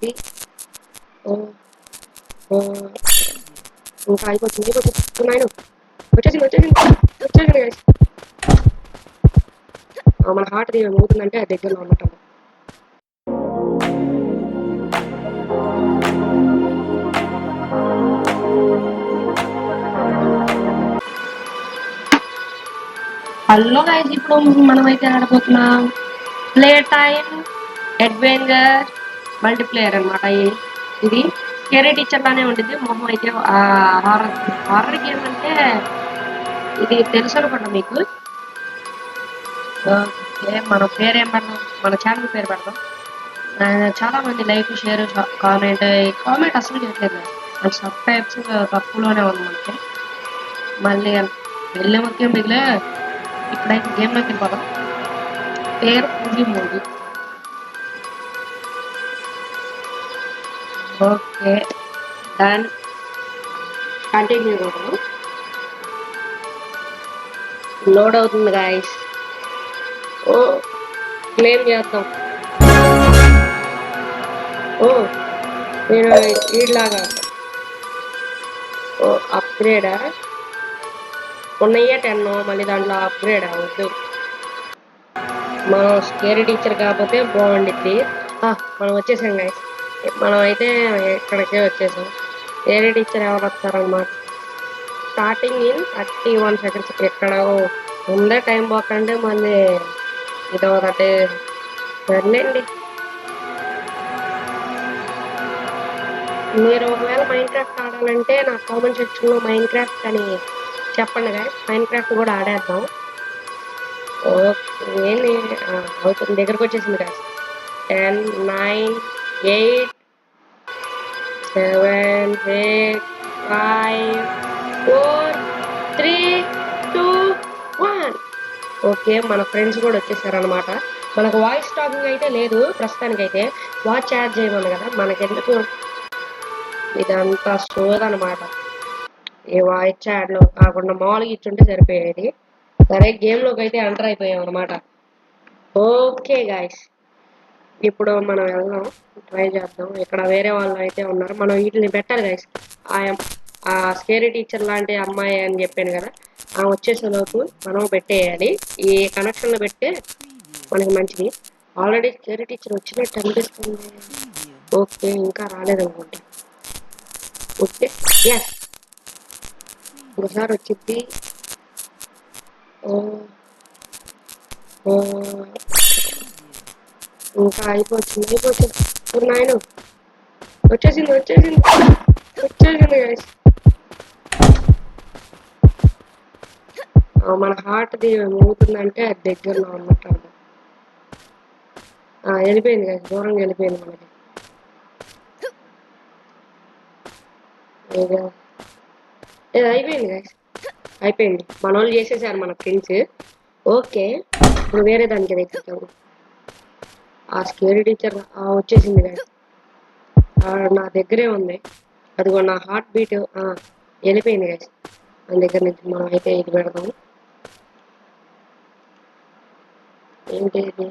వచ్చింది. ఇంకా అయిపోతుంది నాయన వచ్చేసింది వచ్చేసింది వచ్చేసింది guys. మన హార్ట్ ఏమవుతుందంటే అది దగ్గరలో అన్నమాట. హలో గైస్, ఇప్పుడు మనమైతే ఆడబోతున్నాం ప్లే టైం అడ్వెంచర్ మల్టీప్లేయర్ అనమాట. ఇది స్కేరీ టీచర్ లానే ఉంటుంది. మొహం అయితే హారర్ గేమ్ అంటే ఇది తెలుసు అనుకోండి మీకు. మన పేరు ఏం పెడదాం, మన ఛానల్ పేరు పెడదాం. చాలా మంది లైక్ షేర్ కామెంట్ అసలు చేయట్లేదు. మన సబ్స్క్రైబ్స్ తక్కువలోనే ఉంది మనకి. మళ్ళీ వెళ్ళే ముఖ్యం మిగిలే. ఇప్పుడైతే గేమ్లోకి వెళ్ళిపోదాం. పేరు Pooji Modi. Okay done, continue కొడదాం. లోడ్ అవుతుంది గాయస్. ఓ క్లెయిమ్ చేద్దాం. ఓ నేను వీడిలాగా ఓ అప్గ్రేడా ఉన్నాయే 10, మళ్ళీ దాంట్లో అప్గ్రేడ్ అవ్వద్దు. మనం స్కేరీ టీచర్ కాకపోతే బాగుండిద్ది. మనం వచ్చేసాం గాయస్. మనం అయితే ఇక్కడికే వచ్చేసాం. స్కేరీ టీచర్ ఎవరు వస్తారన్నమాట. Starting in 31 seconds. ఎక్కడ ఉందే టైం పోకండి మళ్ళీ ఇదొకటి సర్లేండి. మీరు ఒకవేళ మైండ్ క్రాఫ్ట్ ఆడాలంటే నా కామెంట్ సెక్షన్లో మైండ్ క్రాఫ్ట్ అని చెప్పండి గాయస్. మైండ్ క్రాఫ్ట్ కూడా ఆడేద్దాం. ఏంటి అవుతుంది, దగ్గరకు వచ్చేసింది గాయస్. 10, 9, 8, 7, 8, 5, 4, 3, 2, 1. ఓకే, మన ఫ్రెండ్స్ కూడా వచ్చేసారనమాట. మనకు వాయిస్ టాకింగ్ అయితే లేదు ప్రస్తుతానికైతే. వాచ్ యాడ్ చేయమని కదా మనకెందుకు, ఇదంతా సోదనమాట. ఈ వాయిస్ యాడ్లో కాకుండా మామూలుగా ఇచ్చుంటే సరిపోయేది. సరే, గేమ్లోకి అయితే ఎంటర్ అయిపోయాం అనమాట. ఓకే గాయస్, ఇప్పుడు మనం వెళ్దాం, ట్రై చేద్దాం. ఇక్కడ వేరే వాళ్ళు అయితే ఉన్నారు, మనం వీటిని పెట్టాలి గాయస్. ఆ స్కేరీ టీచర్ లాంటి అమ్మాయి అని చెప్పాను కదా, ఆ వచ్చేసేలోపు మనం పెట్టేయాలి. ఈ కనెక్షన్లో పెడితే మనకి మంచిది. ఆల్రెడీ స్కేరీ టీచర్ వచ్చినట్టు అనిపిస్తుంది. ఓకే, ఇంకా రాలేదనుకుంటా. ఓకే ఎస్, ఒకసారి వచ్చింది. ఇంకా అయిపోతుంది నాయన వచ్చేసింది వచ్చేసింది గైస్. మన హార్ట్ది ఏమవుతుందంటే అది దగ్గరలో ఉన్నట్టు. వెళ్ళిపోయింది గైస్, దూరంగా వెళ్ళిపోయింది మనకి. ఇది అయిపోయింది గైస్, అయిపోయింది. మన వాళ్ళు చేసేసారు మన ఫ్రెండ్స్. ఓకే, ఇప్పుడు వేరే దానికి దగ్గర ఆ స్కేరీ టీచర్ వచ్చేసింది గైస్. నా దగ్గరే ఉంది. అదిగో నా హార్ట్ బీట్ వెళ్ళిపోయింది గైస్. మన దగ్గర నుంచి మనం అయితే ఇది పెడదాం. ఏంటి ఇది,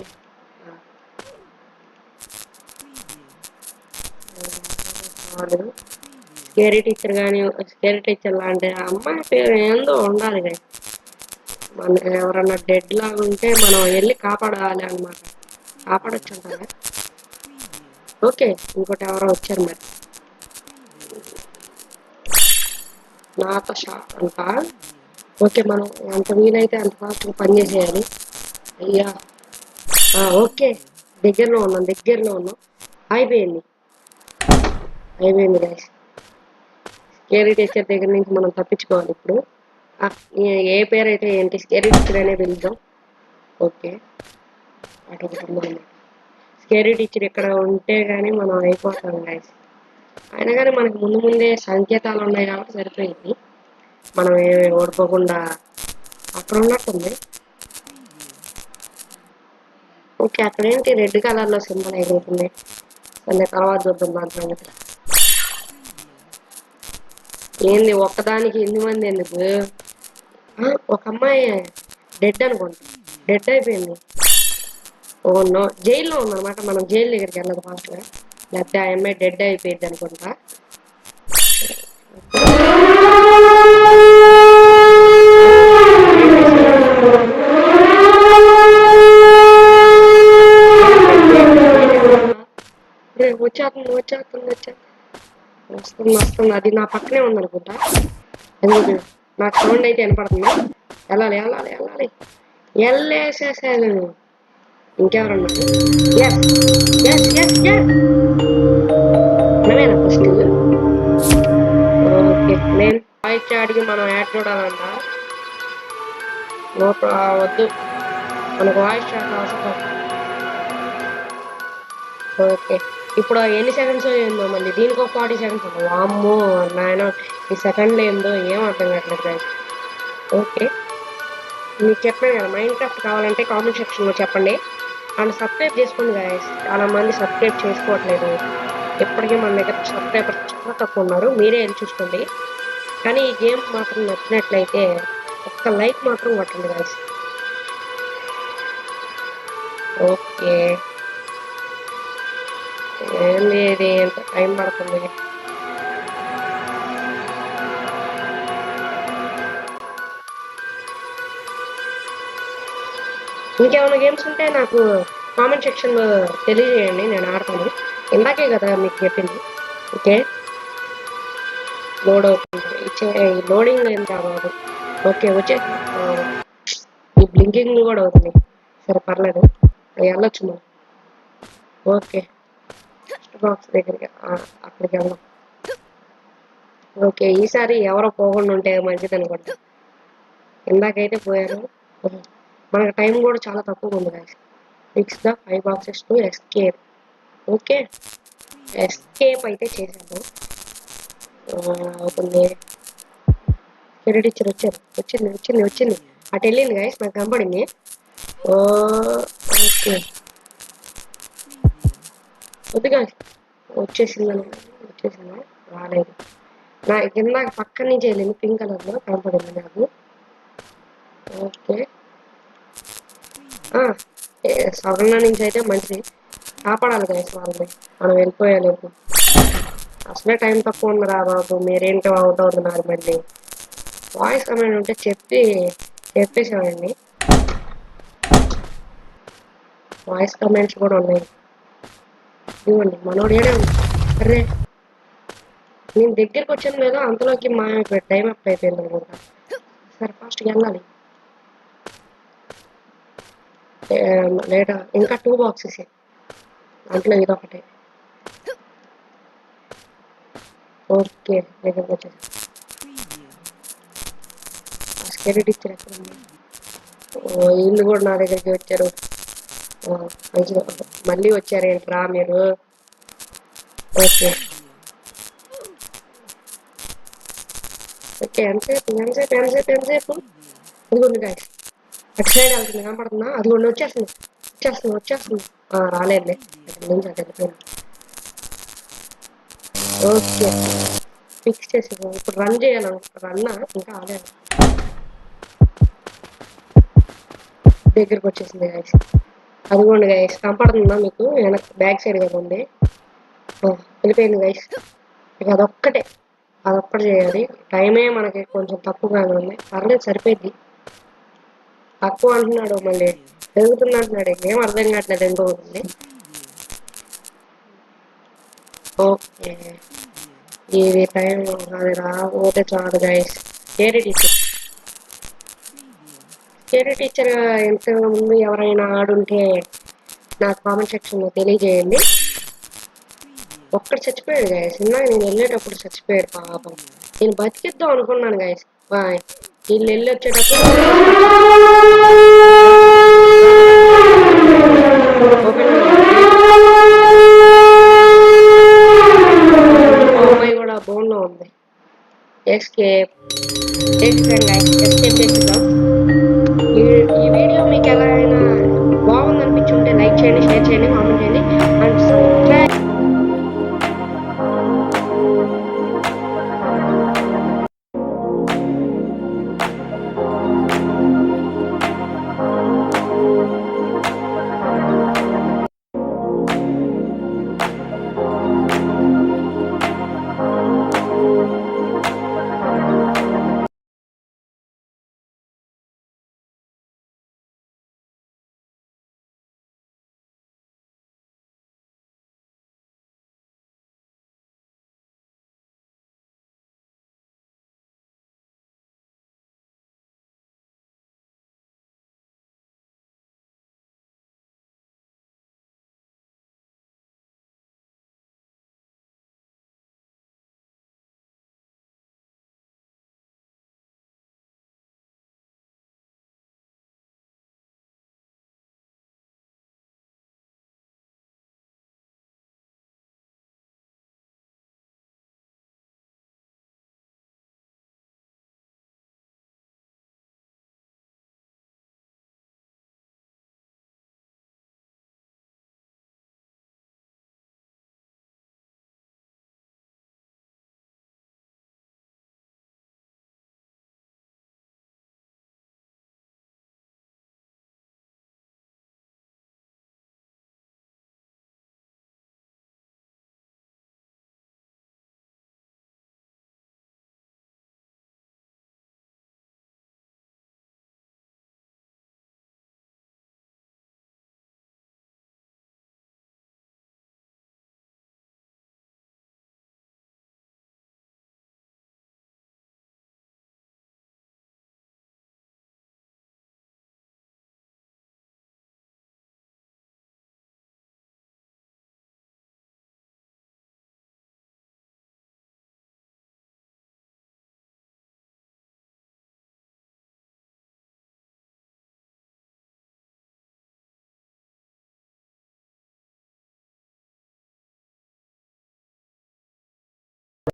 స్కేరీ టీచర్ కానీ స్కేరీ టీచర్ లాంటి అమ్మాయి పేరు ఏందో ఉండాలి గైస్. మన ఎవరన్నా డెడ్ లాగా ఉంటే మనం వెళ్ళి కాపాడాలి అనమాట. కాపాడొచ్చు అంటారా. ఓకే, ఇంకోటి ఎవరో వచ్చారు మరి. నాతో షాక్ అంట. ఓకే, మనం ఎంత వీలైతే అంత ఫాస్ట్గా పనిచేసేయాలి. అయ్యా ఓకే, దగ్గరలో ఉన్నాం. అయిపోయింది గైస్. స్కేరీ టీచర్ దగ్గర నుంచి మనం తప్పించుకోవాలి ఇప్పుడు. ఏ పేరు అయితే ఏంటి, స్కేరీ టీచర్ అనే పిలుద్దాం. ఓకే, అటు స్కేరీ టీచర్ ఇక్కడ ఉంటే కానీ మనం అయిపోతాం గైస్. అయినా కానీ మనకి ముందే సంకేతాలు ఉన్నాయి కాబట్టి సరిపోయింది. మనం ఏమి ఓడిపోకుండా అక్కడ ఉన్నట్టుంది. ఓకే, అక్కడ ఏంటి రెడ్ కలర్లో సింబల్ అయిపోతుంది. మళ్ళీ తర్వాత చూద్దాం దాని సంగతి. ఏంది ఒక్కదానికి 8 మంది ఎందుకు? ఒక అమ్మాయి డెడ్ అనుకుంటా, డెడ్ అయిపోయింది. ఓ నో, జైల్లో ఉందన్నమాట. మనం జైలు దగ్గరికి వెళ్ళదు ఫాస్ట్గా. లేకపోతే ఆ అమ్మాయి డెడ్ అయిపోయింది అనుకుంటా. వచ్చేస్తుంది వచ్చేస్తుంది వచ్చేస్తుంది వస్తుంది వస్తుంది. అది నా పక్కనే ఉందనుకుంటా. ఎందుకు నాకు సౌండ్ అయితే వినపడుతుంది. వెళ్ళాలి వెళ్ళాలి వెళ్ళాలి. వెళ్ళేసేసాను. ఇంకెవరున్నారు? ఎస్ ఎస్ ఎస్ ఎస్ మనమేనా ఫస్ట్? ఓకే నేను వాయిస్ అడిగి మనం యాడ్ చూడాలంట. వద్దు, మనకు వాయిస్ చాట్ అవసరం. ఓకే ఇప్పుడు ఎన్ని సెకండ్స్ ఏందో మళ్ళీ దీనికి ఒక 40 సెకండ్స్ ఉంది. వామ్మో నాయన, ఈ సెకండ్లు ఏందో ఏం అర్థం కావట్లేదు గైస్. ఓకే మీకు చెప్పాను కదా, మైండ్ క్రాఫ్ట్ కావాలంటే కామెంట్ సెక్షన్లో చెప్పండి. అండ్ సబ్స్క్రైబ్ చేసుకోండి గైస్. చాలా మంది సబ్స్క్రైబ్ చేసుకోవట్లేదు. ఇప్పటికీ మన దగ్గర సబ్స్క్రైబర్స్ చాలా తక్కువ ఉన్నారు. మీరే వెళ్ళి చూసుకోండి. కానీ ఈ గేమ్ మాత్రం నచ్చినట్లయితే ఒక్క లైక్ మాత్రం కొట్టండి గైస్. ఓకే ఏంది ఇది ఎంత టైం పడుతుంది? ఇంకేమైనా గేమ్స్ ఉంటే నాకు కామెంట్ సెక్షన్లో తెలియజేయండి, నేను ఆడతాను. ఇందాకే కదా మీకు చెప్పింది. ఓకే లోడ్ అవుతుంది. లోడింగ్ ఏం కావాలి. ఓకే వచ్చే ఈ బ్లింకింగ్ కూడా అవుతుంది. సరే పర్లేదు, వెళ్ళొచ్చు మనం. ఓకే ఫస్ట్ బాక్స్ దగ్గరికి అక్కడికి వెళ్దాం. ఓకే ఈసారి ఎవరో పోకుండా ఉంటే మంచిది అనుకుంటా. ఇందాకైతే పోయారు. మనకు టైం కూడా చాలా తక్కువ ఉంది guys. Fix the 5 boxes to escape. Okay escape అయితే చేశాను. అవుతుంది. కెరీ టీచర్ వచ్చారు. వచ్చింది వచ్చింది వచ్చింది. అటు వెళ్ళింది గాయస్, నాకు కనపడింది. ఓకే కొద్దిగా వచ్చేసిందని వచ్చేసిందా? రాలేదు. నా కింద పక్క నుంచి వెళ్ళింది, పింక్ కలర్లో కనపడింది నాకు. ఓకే సవరణ నుంచి అయితే మంచిది, కాపాడాలి గైస్ వాళ్ళని. మనం వెళ్ళిపోయాలేదు. అసలే టైం తక్కువ ఉంది రా బాబు, మీరేంటో అవుట్ అవుతున్నారు మళ్ళీ. వాయిస్ కమాండ్ ఉంటే చెప్పేసామండి. వాయిస్ కమాండ్స్ కూడా ఉన్నాయి. ఇవ్వండి మనోడు ఏడే ఉంది. అరే నేను దగ్గరికి వచ్చాను లేదా అంతలోకి టైం అప్ అయిపోయింది అనుకుంటా. సరే ఫాస్ట్గా వెళ్ళాలి. లేదా ఇంకా 2 బాక్సెస్ దాంట్లో ఇదొకటే. ఓకే దగ్గరికి వచ్చేసి స్కెరీ టీచర్ ఎక్కడ ఉంది? వీళ్ళు కూడా నా దగ్గరికి వచ్చారు. మంచిగా మళ్ళీ వచ్చారేంట్రా మీరు? ఓకే ఓకే ఎంతసేపు ఎంతసేపు ఎంతసేపు ఎంతసేపు? ఇదిగోండి గాయస్, అటు సైడ్ వెళ్తుంది కనపడుతుందా? అదిగోండి వచ్చేస్తుంది వచ్చేస్తుంది వచ్చేస్తుంది. రాలేదులే, అక్కడ నుంచి అటు వెళ్ళిపోయింది. ఓకే ఫిక్స్ చేసి ఇప్పుడు రన్ చేయాలి. రన్నా ఇంకా రాలేదు. దగ్గరికి వచ్చేసింది గాయస్. అదిగోండి గైస్ కనపడుతుందా మీకు? వెనక్కి బ్యాక్ సైడ్ కదా ఉంది. వెళ్ళిపోయింది గైస్. ఇక అదొక్కటే చేయాలి. టైమే మనకి కొంచెం తక్కువగానే ఉంది. పర్లేదు సరిపోయింది. తక్కువ అంటున్నాడు మళ్ళీ పెరుగుతుంది అంటున్నాడు. ఏం అర్థం కావట్లేదు ఎంత అవుతుంది. ఓకే ఇది టైం అది రాకపోతే చాలు గైస్. కేరీ టీచర్ ఎంత ముందు ఎవరైనా ఆడుంటే నాకు కామెంట్ సెక్షన్లో తెలియజేయండి. ఒక్కడు చచ్చిపోయాడు గాయస్. ఇందాక నేను వెళ్ళేటప్పుడు చచ్చిపోయాడు పాపం. నేను బతికిద్దాం అనుకున్నాను గాయస్. వీళ్ళు వెళ్ళి వచ్చేటప్పుడు అమ్మాయి కూడా బోన్లో ఉంది. ఎస్కేప్ చేసేద్దాం. ఈ వీడియో మీకు ఎలా అయినా బాగుంది అనిపించుంటే లైక్ చేయండి, షేర్ చేయండి.